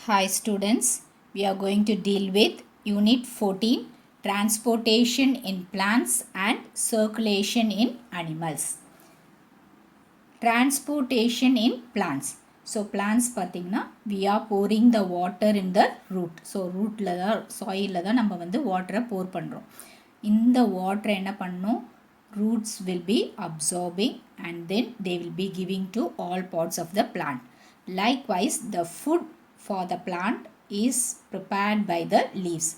Hi students, we are going to deal with Unit 14 Transportation in Plants and Circulation in Animals. Transportation in plants. So plants பார்த்தீங்கன்னா we are pouring the water in the root. So rootல தான் soilல தான் நம்ம வந்து water pour பண்ணுறோம். இந்த water என்ன பண்ணும்? Roots will be absorbing and then they will be giving to all parts of the plant. Likewise, the food for the plant is prepared by the leaves.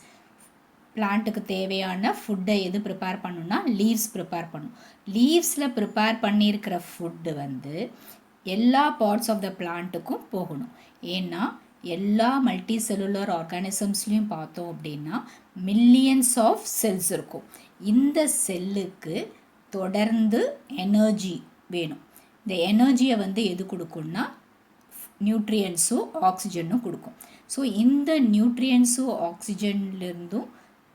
பிளான்ட்டுக்கு தேவையான ஃபுட்டை எது ப்ரிப்பேர் பண்ணுன்னா leaves prepare பண்ணும். லீவ்ஸில் prepare பண்ணியிருக்கிற food வந்து எல்லா parts of the பிளான்ட்டுக்கும் போகணும். ஏன்னா எல்லா மல்டி செல்லுலர் ஆர்கானிசம்ஸ்லையும் பார்த்தோம் அப்படின்னா மில்லியன்ஸ் ஆஃப் செல்ஸ் இருக்கும். இந்த செல்லுக்கு தொடர்ந்து எனர்ஜி வேணும். இந்த எனர்ஜியை வந்து எது கொடுக்கும்னா நியூட்ரியன்ஸும் ஆக்சிஜனும் கொடுக்கும். ஸோ இந்த நியூட்ரியன்ஸும் ஆக்சிஜன்லேருந்தும்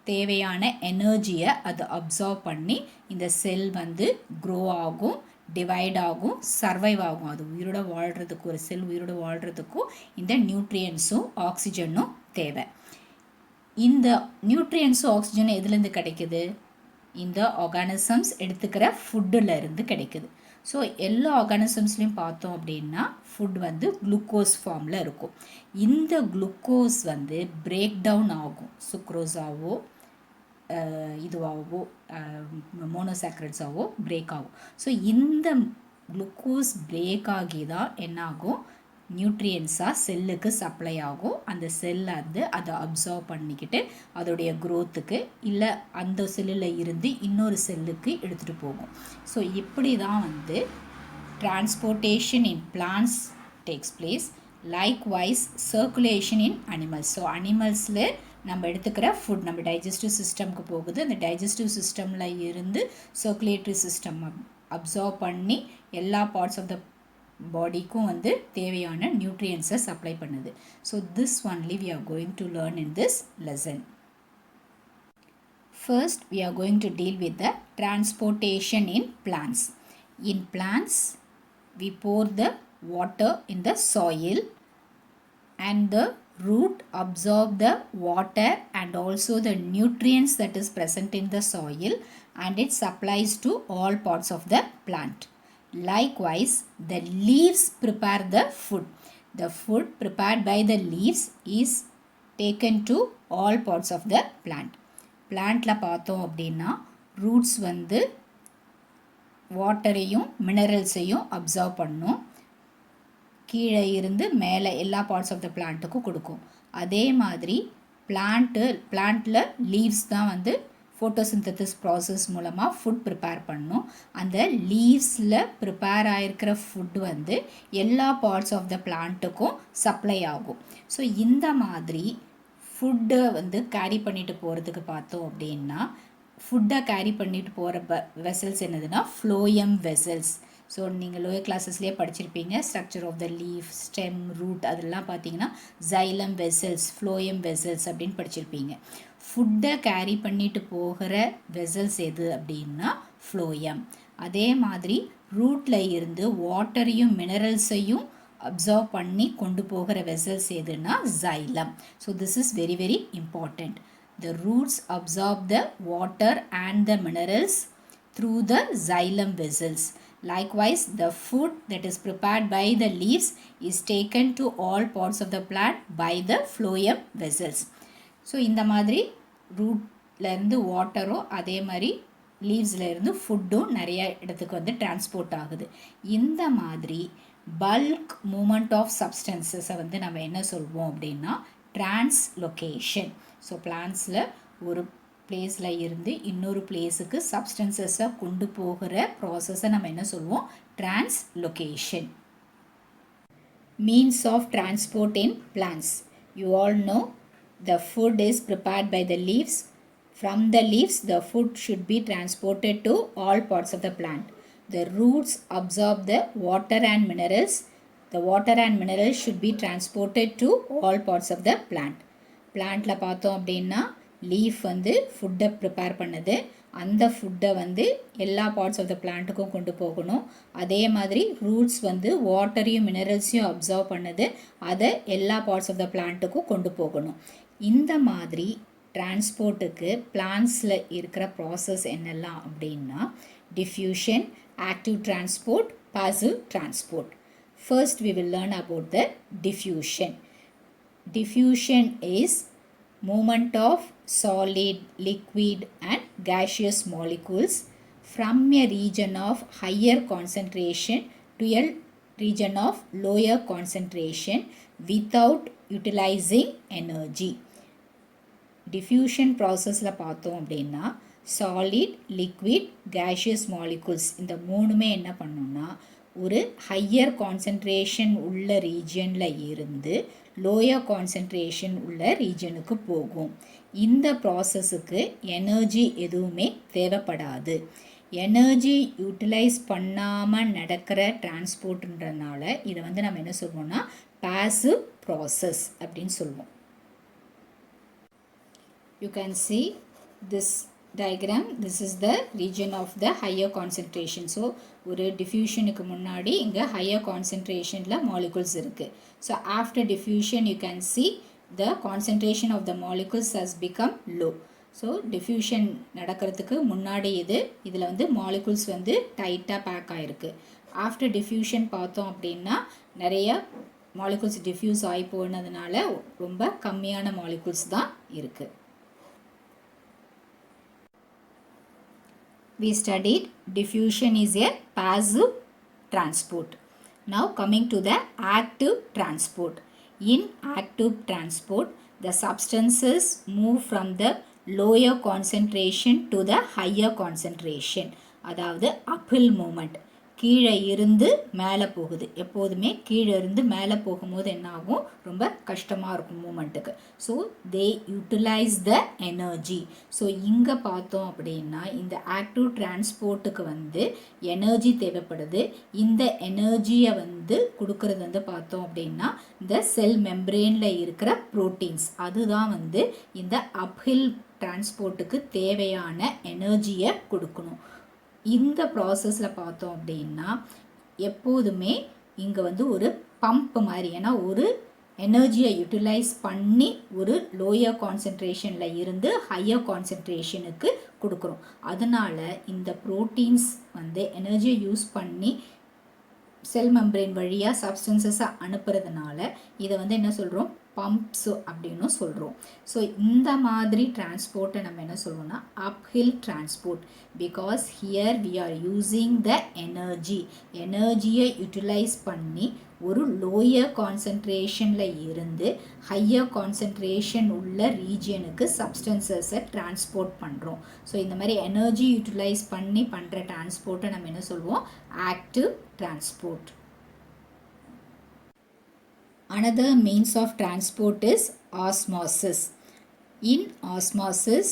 தேவையான எனர்ஜியை அது அப்சார்ப் பண்ணி இந்த செல் வந்து க்ரோ ஆகும், டிவைட் ஆகும், சர்வைவ் ஆகும். அது உயிரோட வாழ்கிறதுக்கு, ஒரு செல் உயிரோட வாழ்கிறதுக்கும் இந்த நியூட்ரியன்ஸும் ஆக்சிஜனும் தேவை. இந்த நியூட்ரியன்ஸும் ஆக்சிஜனும் எதுலேருந்து கிடைக்குது? இந்த ஆர்கானிசம்ஸ் எடுத்துக்கிற ஃபுட்டில் இருந்து கிடைக்குது. ஸோ எல்லா ஆர்கானிசம்ஸ்லையும் பார்த்தோம் அப்படின்னா ஃபுட் வந்து குளுக்கோஸ் ஃபார்மில் இருக்கும். இந்த குளுக்கோஸ் வந்து பிரேக் டவுன் ஆகும், சுக்ரோஸாவோ இதுவாகவோ மோனோசாக்ரைட்ஸாவோ பிரேக் ஆகும். ஸோ இந்த குளுக்கோஸ் பிரேக் ஆகி தான் என்னாகும்? நியூட்ரியன்ஸாக செல்லுக்கு சப்ளை ஆகும். அந்த செல்லை வந்து அதை அப்சார்ப் பண்ணிக்கிட்டு அதோடைய க்ரோத்துக்கு இல்லை அந்த செல்லில் இருந்து இன்னொரு செல்லுக்கு எடுத்துகிட்டு போகும். ஸோ இப்படி தான் வந்து transportation in plants takes place. Likewise circulation in animals. So அனிமல்ஸில் நம்ம எடுத்துக்கிற ஃபுட் நம்ம டைஜஸ்டிவ் சிஸ்டம்க்கு போகுது. அந்த டைஜஸ்டிவ் சிஸ்டமில் இருந்து சர்க்குலேட்டரி சிஸ்டம் அப்சார்ப் பண்ணி எல்லா பார்ட்ஸ் ஆஃப் த பாடிக்கும் வந்து தேவையான நியூட்ரியன்ஸை சப்ளை பண்ணுது. So this only we are going to learn in this lesson. First, we are going to deal with the transportation in plants. In plants, we pour the water in the soil and the root absorb the water and also the nutrients that is present in the soil and it supplies to all parts of the plant. Likewise, the leaves prepare the food. The food prepared by the leaves is taken to all parts of the plant. Plantல பார்த்தோம் அப்படின்னா roots வந்து வாட்டரையும் மினரல்ஸையும் absorb பண்ணும். கீழே இருந்து மேலே எல்லா parts of the பிளான்ட்டுக்கும் கொடுக்கும். அதே மாதிரி பிளான்ட்டில் லீவ்ஸ் தான் வந்து ஃபோட்டோசிந்தசிஸ் ப்ராசஸ் மூலமாக ஃபுட் ப்ரிப்பேர் பண்ணும். அந்த லீவ்ஸில் ப்ரிப்பேர் ஆகிருக்கிற ஃபுட் வந்து எல்லா பார்ட்ஸ் ஆஃப் த பிளான்ட்டுக்கும் சப்ளை ஆகும். ஸோ இந்த மாதிரி ஃபுட்டை வந்து கேரி பண்ணிட்டு போகிறதுக்கு பார்த்தோம் அப்படின்னா ஃபுட்டை கேரி பண்ணிட்டு போகிற வெசல்ஸ் என்னதுன்னா ஃப்ளோயம் வெசல்ஸ். ஸோ நீங்கள் லோயர் கிளாஸஸ்லேயே படிச்சிருப்பீங்க. Structure of the leaf, stem, root அதெல்லாம் பார்த்தீங்கன்னா ஜைலம் வெசல்ஸ், ஃப்ளோயம் வெசல்ஸ் அப்படின்னு படிச்சிருப்பீங்க. ஃபுட்டை கேரி பண்ணிட்டு போகிற வெசல்ஸ் எது அப்படின்னா ஃப்ளோயம். அதே மாதிரி ரூட்டில் இருந்து வாட்டரையும் மினரல்ஸையும் அப்சார்ப் பண்ணி கொண்டு போகிற வெசல்ஸ் எதுன்னா xylem. So this is very very important. The roots absorb the water and the minerals through the xylem vessels. Likewise, the food that is prepared by the leaves is taken to all parts of the plant by the phloem vessels. So இந்த மாதிரி ரூட்லேருந்து வாட்டரும் அதே மாதிரி லீவ்ஸ்லேருந்து ஃபுட்டும் நிறைய இடத்துக்கு வந்து transport ஆகுது. இந்த மாதிரி பல்க் மூமெண்ட் ஆஃப் சப்ஸ்டன்சஸை வந்து நம்ம என்ன சொல்வோம் அப்படின்னா டிரான்ஸ்லொகேஷன். ஸோ பிளான்ஸில் ஒரு பிளேஸில் இருந்து இன்னொரு பிளேஸுக்கு சப்ஸ்டன்சஸை கொண்டு போகிற ப்ராசஸை நம்ம என்ன சொல்லுவோம்? Translocation. Means of transport in plants. You all know the food is prepared by the leaves. From the leaves, the food should be transported to all parts of the plant. The roots absorb the water and minerals. The water and minerals should be transported to all parts of the plant. பிளான்ட்டில் பார்த்தோம் அப்படின்னா leaf வந்து ஃபுட்டை prepare பண்ணுது. அந்த ஃபுட்டை வந்து எல்லா parts of the பிளான்ட்டுக்கும் கொண்டு போகணும். அதே மாதிரி ரூட்ஸ் வந்து வாட்டரையும் மினரல்ஸையும் அப்சர்வ் பண்ணுது, அதை எல்லா பார்ட்ஸ் ஆஃப் த பிளான்ட்டுக்கும் கொண்டு போகணும். இந்த மாதிரி டிரான்ஸ்போர்ட்டுக்கு பிளான்ஸில் இருக்கிற ப்ராசஸ் என்னெல்லாம் அப்படின்னா diffusion, active transport, passive transport. First we will learn about the diffusion. Diffusion is movement of solid, liquid and gaseous molecules from a region of higher concentration to a region of lower concentration without utilizing energy. Diffusion process la பார்த்தோம் அப்படின்னா solid, liquid, gaseous molecules இந்த மூணுமே என்ன பண்ணுன்னா ஒரு higher concentration உள்ள ரீஜியனில் இருந்து lower concentration உள்ள ரீஜனுக்கு போகும். இந்த ப்ராசஸுக்கு எனர்ஜி எதுவுமே தேவைப்படாது. எனர்ஜி யூட்டிலைஸ் பண்ணாமல் நடக்கிற டிரான்ஸ்போர்ட்ன்றதுனால இதை வந்து நம்ம என்ன சொல்வோம்னா பாசிவ் ப்ராசஸ் அப்படின்னு சொல்லுவோம். You can see this diagram. This is the region of the higher concentration. So ஒரு diffusionக்கு முன்னாடி இங்கே higher concentrationல molecules இருக்கு. So after diffusion you can see the concentration of the molecules has become low. So diffusion நடக்கிறதுக்கு முன்னாடி இதில் வந்து molecules வந்து டைட்டாக பேக் ஆகிருக்கு. ஆஃப்டர் diffusion பார்த்தோம் அப்படின்னா நிறைய molecules diffuse ஆகி போனதுனால ரொம்ப கம்மியான molecules தான் இருக்குது. We studied diffusion is a passive transport. Now coming to the active transport. In active transport, the substances move from the lower concentration to the higher concentration. அதாவது uphill movement. கீழே இருந்து மேலே போகுது. எப்போதுமே கீழே இருந்து மேலே போகும்போது என்ன ஆகும், ரொம்ப கஷ்டமாக இருக்கும் மூமெண்ட்டுக்கு. So they utilise the energy. So இங்கே பார்த்தோம் அப்படின்னா இந்த ஆக்டிவ் டிரான்ஸ்போர்ட்டுக்கு வந்து எனர்ஜி தேவைப்படுது. இந்த எனர்ஜியை வந்து கொடுக்கறது வந்து பார்த்தோம் அப்படின்னா இந்த செல் மெம்ப்ரேனில் இருக்கிற ப்ரோட்டீன்ஸ், அதுதான் வந்து இந்த அப்ஹில் டிரான்ஸ்போர்ட்டுக்கு தேவையான எனர்ஜியை கொடுக்கணும். இந்த ப்ராசஸில் பார்த்தோம் அப்படின்னா எப்போதுமே இங்கே வந்து ஒரு பம்ப் மாதிரி, ஏன்னா ஒரு எனர்ஜியை யூட்டிலைஸ் பண்ணி ஒரு லோயர் கான்சன்ட்ரேஷனில் இருந்து ஹையர் கான்சன்ட்ரேஷனுக்கு கொடுக்குறோம். அதனால் இந்த ப்ரோட்டீன்ஸ் வந்து எனர்ஜியை யூஸ் பண்ணி செல் மெம்ப்ரேன் வழியாக சப்ஸ்டன்சஸை அனுப்புறதுனால இதை வந்து என்ன சொல்கிறோம், பம்ப்ஸ் அப்படின்னு சொல்கிறோம். ஸோ இந்த மாதிரி டிரான்ஸ்போர்ட்டை நம்ம என்ன சொல்லுவோம்னா uphill transport. Because here we are using the எனர்ஜியை யூட்டிலைஸ் பண்ணி ஒரு லோயர் கான்சன்ட்ரேஷனில் இருந்து ஹையர் கான்சன்ட்ரேஷன் உள்ள ரீஜியனுக்கு சப்ஸ்டன்சஸை டிரான்ஸ்போர்ட் பண்ணுறோம். ஸோ இந்த மாதிரி எனர்ஜி யூட்டிலைஸ் பண்ணி பண்ணுற டிரான்ஸ்போர்ட்டை நம்ம என்ன சொல்லுவோம், active transport. Another means of transport is osmosis. In osmosis,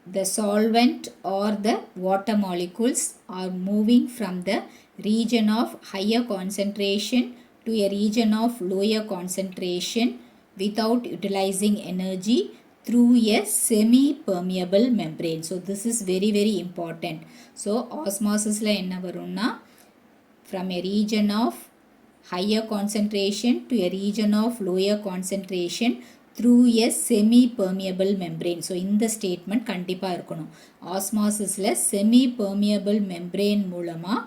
the solvent or the water molecules are moving from the region of higher concentration to a region of lower concentration without utilizing energy through a semi-permeable membrane. So this is very very important. So osmosis la enna varumna from a region of higher concentration to a region of lower concentration through a semi-permeable membrane. So இந்த statement கண்டிப்பாக இருக்கணும். ஆஸ்மாசிஸில் semi-permeable membrane மூலமாக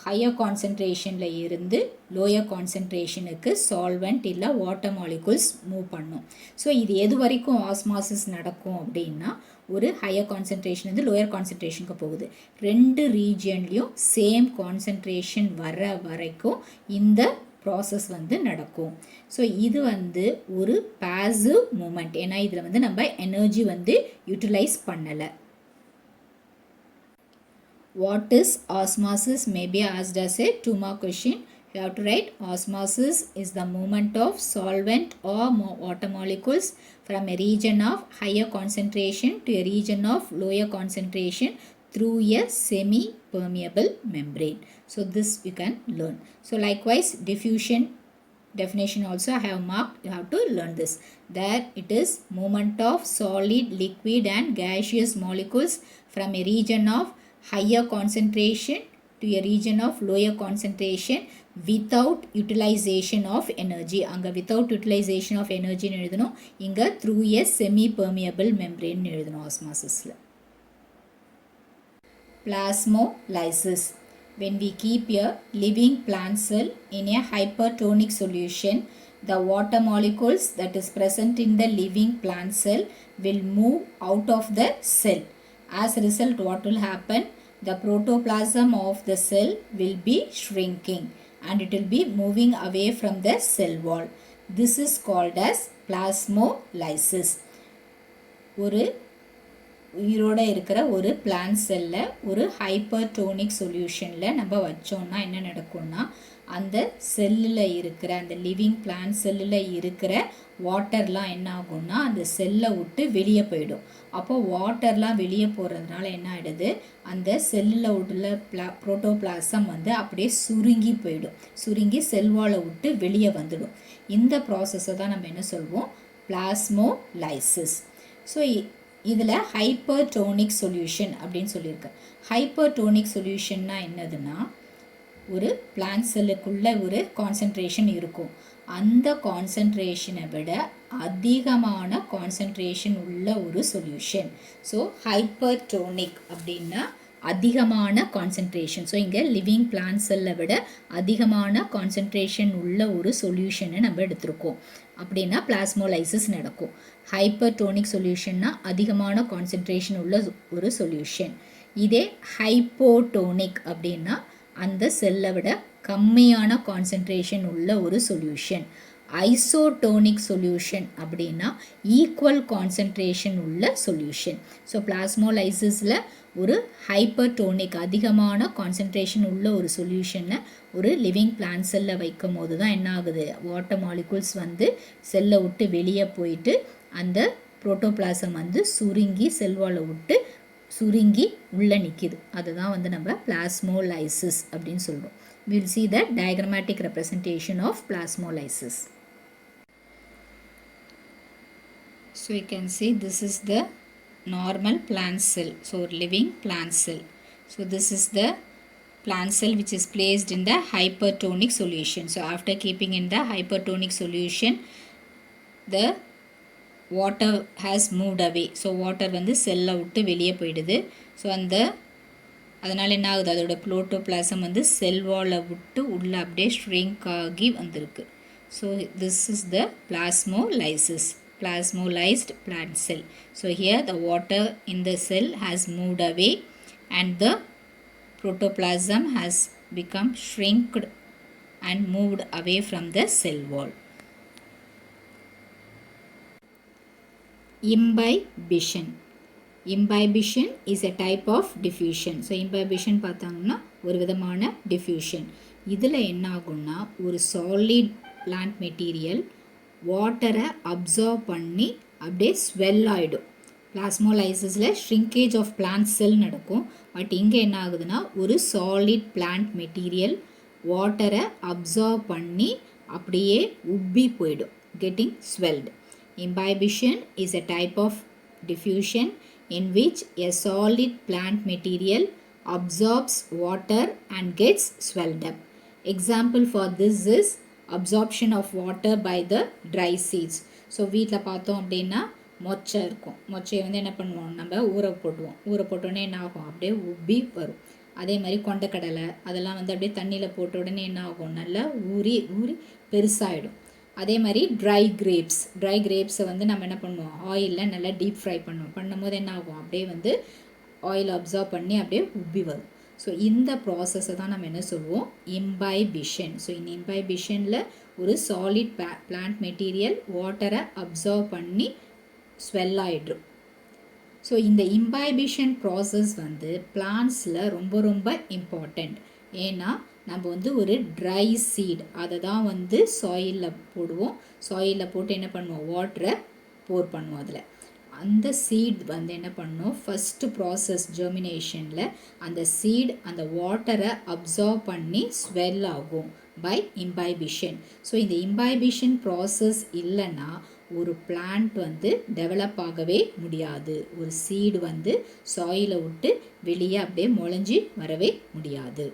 higher கான்சன்ட்ரேஷனில் இருந்து lower கான்சன்ட்ரேஷனுக்கு solvent இல்லை water molecules move பண்ணும். So இது எது வரைக்கும் ஆஸ்மாசிஸ் நடக்கும் அப்படின்னா ஒரு ஹையர் கான்சன்ட்ரேஷன் வந்து லோயர் கான்சன்ட்ரேஷனுக்கு போகுது. ரெண்டு ரீஜியன்லேயும் சேம் கான்சன்ட்ரேஷன் வர வரைக்கும் இந்த ப்ராசஸ் வந்து நடக்கும். ஸோ இது வந்து ஒரு பாசிவ் மூமெண்ட், ஏன்னா இதில் வந்து நம்ம எனர்ஜி வந்து யூட்டிலைஸ் பண்ணலை. What is osmosis may be asked as a 2-mark question. You have to write osmosis is the movement of solvent or water molecules from a region of higher concentration to a region of lower concentration through a semi-permeable membrane. So this you can learn. So likewise diffusion definition also I have marked, you have to learn this. There it is movement of solid, liquid and gaseous molecules from a region of higher concentration to a region of lower concentration without utilization of energy. அங்க without utilization of energy எழுதணும், இங்க through a semi permeable membrane எழுதணும் osmosisல. Plasmolysis. When we keep a living plant cell in a hypertonic solution, the water molecules that is present in the living plant cell will move out of the cell. As a result, what will happen? The protoplasm of the cell will be shrinking and it will be moving away from the cell wall. This is called as plasmolysis. ஒரு உயிரோடு இருக்கிற ஒரு plant செல்லில் ஒரு hypertonic சொல்யூஷனில் நம்ம வச்சோம்னா என்ன நடக்கும்னா, அந்த செல்லில் இருக்கிற அந்த லிவிங் பிளான்ட் செல்லில் இருக்கிற வாட்டர்லாம் என்ன ஆகும்னா அந்த செல்லை விட்டு வெளியே போயிடும். அப்போது வாட்டர்லாம் வெளியே போகிறதுனால என்ன ஆகிடுது, அந்த செல்லில் உள்ள புரோட்டோபிளாசம் வந்து அப்படியே சுருங்கி போயிடும், சுருங்கி செல்வாலை விட்டு வெளியே வந்துடும். இந்த ப்ராசஸை தான் நம்ம என்ன சொல்வோம், பிளாஸ்மோலைசிஸ். ஸோ இதில் ஹைப்பர்டோனிக் சொல்யூஷன் அப்படின்னு சொல்லியிருக்கேன். ஹைப்பர்டோனிக் சொல்யூஷன்னா என்னதுன்னா, ஒரு பிளான்ட் செல்லுக்குள்ள ஒரு கான்சன்ட்ரேஷன் இருக்கும், அந்த கான்சன்ட்ரேஷனை விட அதிகமான கான்சன்ட்ரேஷன் உள்ள ஒரு சொல்யூஷன். ஸோ ஹைப்பர்டோனிக் அப்படின்னா அதிகமான கான்சன்ட்ரேஷன். ஸோ இங்கே லிவிங் பிளான்ட் செல்லை விட அதிகமான கான்சன்ட்ரேஷன் உள்ள ஒரு சொல்யூஷனை நம்ம எடுத்திருக்கோம் அப்படின்னா பிளாஸ்மோலைசிஸ் நடக்கும். ஹைப்பர்டோனிக் சொல்யூஷன்னா அதிகமான கான்சன்ட்ரேஷன் உள்ள ஒரு சொல்யூஷன். இதே ஹைப்போடோனிக் அப்படின்னா அந்த செல்லை விட கம்மியான கான்சன்ட்ரேஷன் உள்ள ஒரு சொல்யூஷன். ஐசோடோனிக் சொல்யூஷன் அப்படின்னா ஈக்குவல் கான்சன்ட்ரேஷன் உள்ள சொல்யூஷன். ஸோ பிளாஸ்மோலைசிஸில் ஒரு ஹைப்பர்டோனிக் அதிகமான கான்சன்ட்ரேஷன் உள்ள ஒரு சொல்யூஷனை ஒரு லிவிங் பிளான்ட் செல்லில் வைக்கும் போது தான் என்ன ஆகுது, வாட்டர் மாலிகுல்ஸ் வந்து செல்லை விட்டு வெளியே போயிட்டு அந்த புரோட்டோபிளாசம் வந்து சுருங்கி செல்வாலை விட்டு சுருங்கி உள்ளே நிற்கிது. அதுதான் வந்து நம்ம பிளாஸ்மோலைசிஸ் அப்படின்னு சொல்கிறோம். We will see the diagrammatic representation of plasmolysis. So you can see this is the normal plant cell, so living plant cell. So this is the plant cell which is placed in the hypertonic solution. So after keeping in the hypertonic solution, the water has moved away. So water வந்து செல்லை விட்டு வெளியே போயிடுது. So அந்த அதனால் என்ன ஆகுது, அதோட புரோட்டோபிளாசம் வந்து செல்வாலை விட்டு உள்ளே அப்படியே ஷ்ரிங்க் ஆகி வந்திருக்கு. So this is the plasmolysis, plasmolized plant cell. So here the water in the cell has moved away and the protoplasm has become shrinked and moved away from the cell wall. Imbibition. Imbibition is a type of diffusion. So imbibition பார்த்தாங்கன்னா ஒரு விதமான diffusion. இதில் என்ன ஆகும்னா, ஒரு solid plant material வாட்டரை absorb பண்ணி அப்படியே ஸ்வெல் ஆகிடும். பிளாஸ்மோலைசிஸில் ஷ்ரிங்கேஜ் ஆஃப் பிளான்ட் செல் நடக்கும். பட் இங்கே என்ன ஆகுதுன்னா, ஒரு சாலிட் பிளான்ட் மெட்டீரியல் வாட்டரை அப்சார்ப் பண்ணி அப்படியே உப்பி போயிடும், getting ஸ்வெல்டு. Imbibition is a type of diffusion in which a solid plant material absorbs water and gets swelled up. Example for this is absorption of water by the dry seeds. So வீட்டில் பார்த்தோம் அப்படின்னா மொச்சை இருக்கும், மொச்சையை வந்து என்ன பண்ணுவோம், நம்ம ஊற போட்டுவோம், ஊற போட்டோடனே என்ன ஆகும், அப்படியே உப்பி வரும். அதே மாதிரி கொண்டக்கடலை அதெல்லாம் வந்து அப்படியே தண்ணியில் போட்ட உடனே என்ன ஆகும், நல்லா ஊறி ஊறி பெருசாகிடும். அதே மாதிரி ட்ரை கிரேப்ஸை வந்து நம்ம என்ன பண்ணுவோம், ஆயிலில் நல்லா டீப் ஃப்ரை பண்ணும்போது என்ன ஆகும், அப்படியே வந்து ஆயில் அப்சார்ப் பண்ணி அப்படியே உப்பி வரும். ஸோ இந்த ப்ராசஸை தான் நம்ம என்ன சொல்லுவோம், இம்பைபிஷன். ஸோ இந்த இம்பைபிஷனில் ஒரு சாலிட் பிளான்ட் மெட்டீரியல் வாட்டரை அப்சார்ப் பண்ணி ஸ்வெல் ஆகிடும். ஸோ இந்த இம்பைபிஷன் ப்ராசஸ் வந்து பிளான்ட்ஸில் ரொம்ப ரொம்ப இம்பார்ட்டண்ட். ஏன்னா நம்ம வந்து ஒரு ட்ரை சீட் அதை தான் வந்து சாயிலில் போடுவோம், சாயிலில் போட்டு என்ன பண்ணுவோம், வாட்டரை போர் பண்ணுவோம். அதில் அந்த சீட் வந்து என்ன பண்ணும், ஃபஸ்ட்டு ப்ராசஸ் ஜெர்மினேஷனில் அந்த சீட் அந்த வாட்டரை அப்சார்ப் பண்ணி ஸ்வெல் ஆகும், by imbibition. ஸோ இந்த imbibition ப்ராசஸ் இல்லைன்னா ஒரு பிளான்ட் வந்து டெவலப் ஆகவே முடியாது. ஒரு சீடு வந்து சாயிலை விட்டு வெளியே அப்படியே முளைஞ்சி வரவே முடியாது.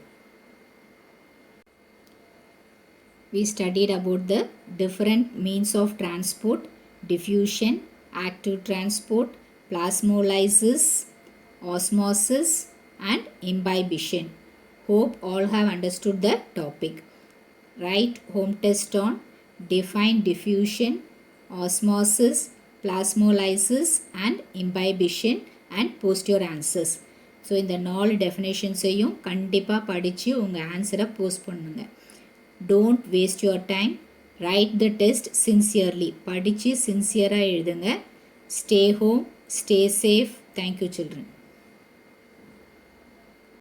We studied about the different means of transport: diffusion, active transport, plasmolysis, osmosis and imbibition. Hope all have understood the topic. Write home test on define diffusion, osmosis, plasmolysis and imbibition and post your answers. So இந்த 4 டெஃபினேஷன்ஸையும் கண்டிப்பாக படித்து உங்கள் ஆன்சரை post பண்ணுங்க. Don't waste your time. Right the test sincerely. படித்து சின்சியராக எழுதுங்க. Stay home, stay safe. Thank you children.